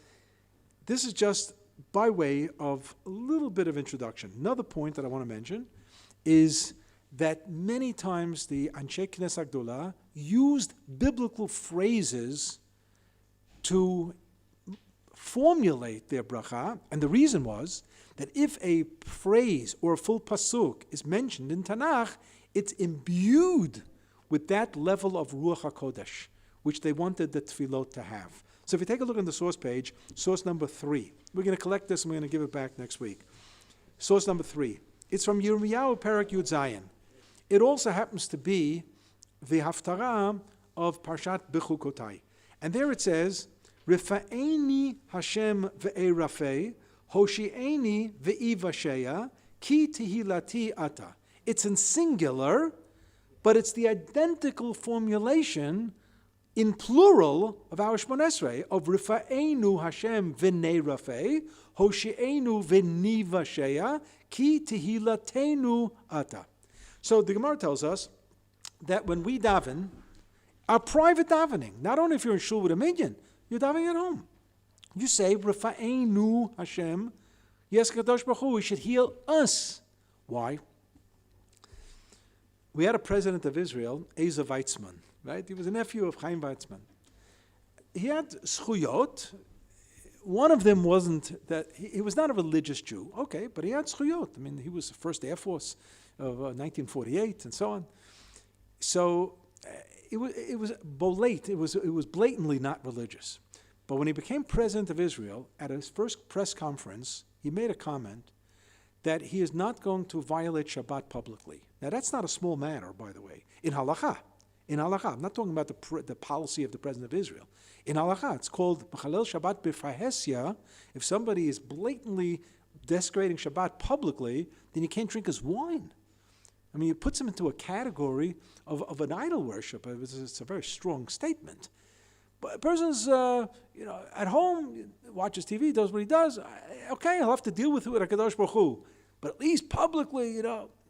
this is just by way of a little bit of introduction. Another point that I want to mention is that many times the Anshe Knesset Agdola used biblical phrases to formulate their bracha, and the reason was that if a phrase or a full pasuk is mentioned in Tanakh, it's imbued with that level of Ruach HaKodesh, which they wanted the tefillot to have. So if you take a look on the source page, source number 3, we're going to collect this and we're going to give it back next week. Source number 3, it's from Yirmiyahu Perek Yud Zayin. It also happens to be the Haftarah of Parshat Bechukotai. And there it says, Rifa'eni Hashem ve'erafei, Hoshi'eni ve'ivasheya, ki tehilati ata. It's in singular, but it's the identical formulation in plural of our Shmoneh Esrei, of Rifa'enu Hashem v'neirafei, Hoshi'enu ve'nivasheya, ki tehilatenu ata. So the Gemara tells us that when we daven, our private davening, not only if you're in shul with a minyan, you're davening at home. You say, Rifa'enu Hashem, yes, Kadosh Baruch Hu, He should heal us. Why? We had a president of Israel, Asa Weizmann, right? He was a nephew of Chaim Weizmann. He had zchuyot. One of them wasn't that, he was not a religious Jew, okay, but he had zchuyot. I mean, he was the first Air Force of 1948 and so on. So it was blatantly not religious. But when he became president of Israel, at his first press conference, he made a comment that he is not going to violate Shabbat publicly. Now, that's not a small matter, by the way. In halakha, I'm not talking about the policy of the president of Israel. In halakha, it's called Mechalel Shabbat B'Fahesya. If somebody is blatantly desecrating Shabbat publicly, then you can't drink his wine. I mean, it puts him into a category of an idol worship. It's a very strong statement. But a person's, at home, watches TV, does what he does. Okay, he'll have to deal with it with HaKadosh Baruch Hu. But at least publicly,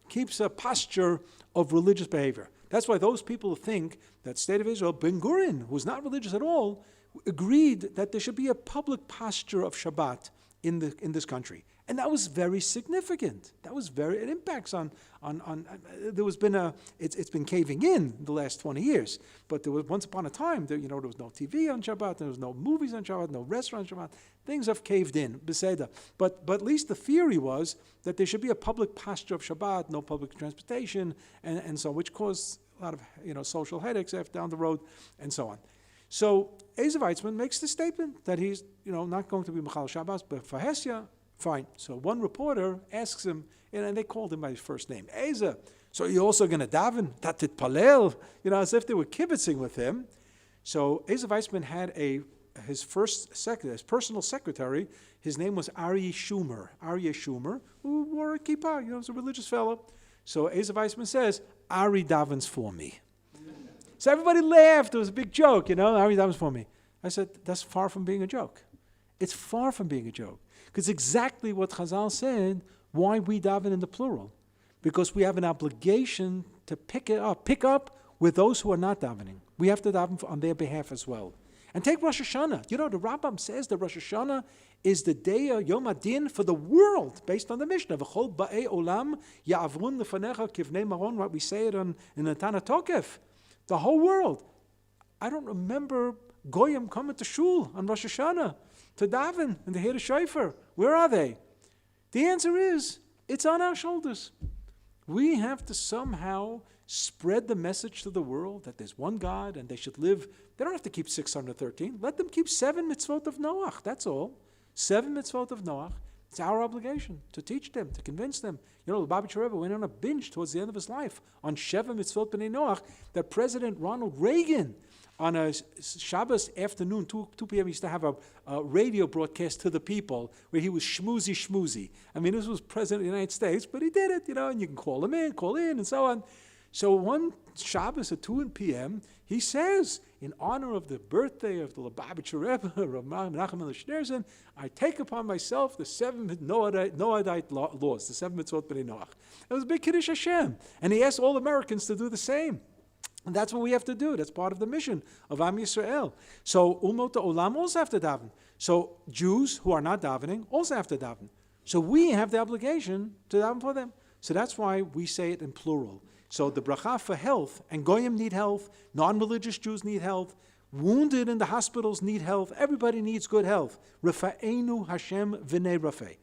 keeps a posture of religious behavior. That's why those people think that State of Israel, Ben Gurion, who's not religious at all, agreed that there should be a public posture of Shabbat in this country. And that was very significant. It impacts on there was been it's been caving in the last 20 years. But there was once upon a time, there was no TV on Shabbat, there was no movies on Shabbat, no restaurants on Shabbat. Things have caved in, beseda. But at least the theory was that there should be a public posture of Shabbat, no public transportation, and so, which caused a lot of social headaches down the road, and so on. So Ezer Weizmann makes the statement that he's not going to be Mechal Shabbos, but for Hesya, fine. So one reporter asks him, and they called him by his first name, Ezer, so you're also going to daven? Tatit Palel? As if they were kibitzing with him. So Ezer Weizmann had his personal secretary. His name was Aryeh Schumer, who wore a kippah. Was a religious fellow. So Ezer Weizmann says, Ari davens for me. So everybody laughed. It was a big joke, Ari davens for me. I said, that's far from being a joke. It's far from being a joke. Because exactly what Chazal said, why we daven in the plural. Because we have an obligation to pick up with those who are not davening. We have to daven on their behalf as well. And take Rosh Hashanah. The Rambam says that Rosh Hashanah is the day of Yom Adin for the world, based on the Mishnah. V'chol ba'ei olam ya'avrun lefanecha kivnei maron, right? We say it in the Tana Tokef. The whole world. I don't remember Goyim coming to Shul on Rosh Hashanah to daven and to hear the shofar. Where are they? The answer is, it's on our shoulders. We have to somehow spread the message to the world that there's one God and they should live. They don't have to keep 613. Let them keep 7 mitzvot of Noach. That's all. 7 mitzvot of Noach. It's our obligation to teach them, to convince them. The Lubavitcher Rebbe went on a binge towards the end of his life on Sheva mitzvot b'nei Noach that President Ronald Reagan, on a Shabbos afternoon, 2 p.m., he used to have a radio broadcast to the people where he was schmoozy. I mean, this was President of the United States, but he did it, and you can call in, and so on. So one Shabbos at 2 p.m., he says, in honor of the birthday of the Lubavitcher Rebbe, Rabbi Menachem Elishnerzin, I take upon myself the 7 Noahide laws, the 7 mitzvot b'nei Noach. It was a big Kiddush Hashem. And he asked all Americans to do the same. And that's what we have to do. That's part of the mission of Am Yisrael. So Umot Olam also have to daven. So Jews who are not davening also have to daven. So we have the obligation to daven for them. So that's why we say it in plural. So the bracha for health, and Goyim need health, non-religious Jews need health, wounded in the hospitals need health, everybody needs good health. Rafa'enu Hashem v'nei rafeh.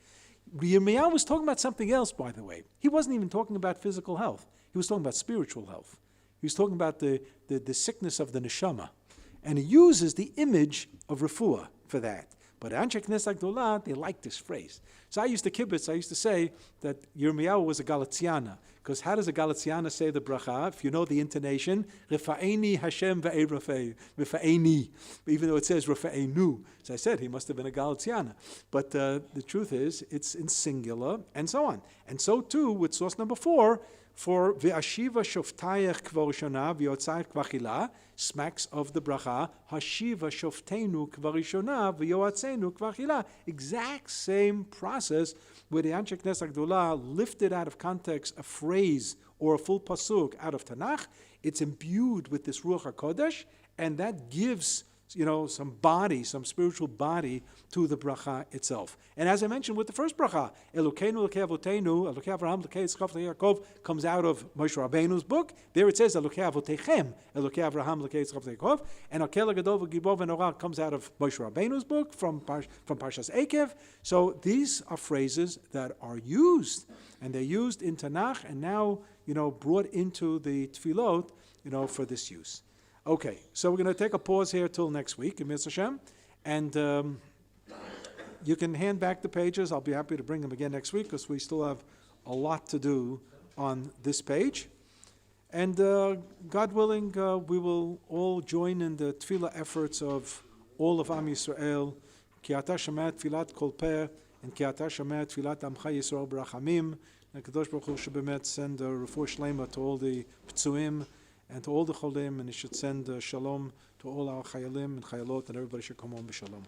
Yirmiyahu was talking about something else, by the way. He wasn't even talking about physical health. He was talking about spiritual health. He was talking about the sickness of the neshama. And he uses the image of refuah for that. But Anshe Knesset Gdolah, they like this phrase. So I used to say that Yirmiyahu was a Galatiana. Because how does a Galatiana say the bracha? If you know the intonation, Rifa'eni Hashem ve'erafei, Rifa'eni, even though it says Rifa'enu. As I said, he must have been a Galatiana. But the truth is, it's in singular, and so on. And so too, with source number 4, for Ve'ashiva shoftayach kvarishona v'yotzayach kvarchila, smacks of the bracha, Hashiva shoftenu kvarishona v'yotzenu kvarchila. Exact same process where the Anshe Knesset Gdolah lifted out of context a phrase or a full pasuk out of Tanakh. It's imbued with this Ruach HaKodesh, and that gives some body, some spiritual body to the bracha itself. And as I mentioned with the first bracha, Elokeinu, Elokei Avotenu, Elokei Avraham, Elokei Yitzchak, Elokei Yaakov, comes out of Moshe Rabbeinu's book. There it says Elokei Avotechem, Elokei Avraham, Elokei Yitzchak, Elokei Yaakov, and Akel Gadol V'Gibor V'Norah comes out of Moshe Rabbeinu's book from Parshas Ekev. So these are phrases that are used, and they're used in Tanakh, and now brought into the Tefillot, for this use. Okay, so we're going to take a pause here till next week, in Mitzvah Hashem, and you can hand back the pages. I'll be happy to bring them again next week because we still have a lot to do on this page. And God willing, we will all join in the tefillah efforts of all of Am Yisrael. Ki ata shomea tfilat kol peh, and ki ata shomea tfilat Amcha Yisrael b'rachamim. And Kadosh Baruch Hu should send a refuah shlema to all the ptsuim and to all the cholim, and he should send shalom to all our chayalim and chayalot, and everybody should come home b'shalom.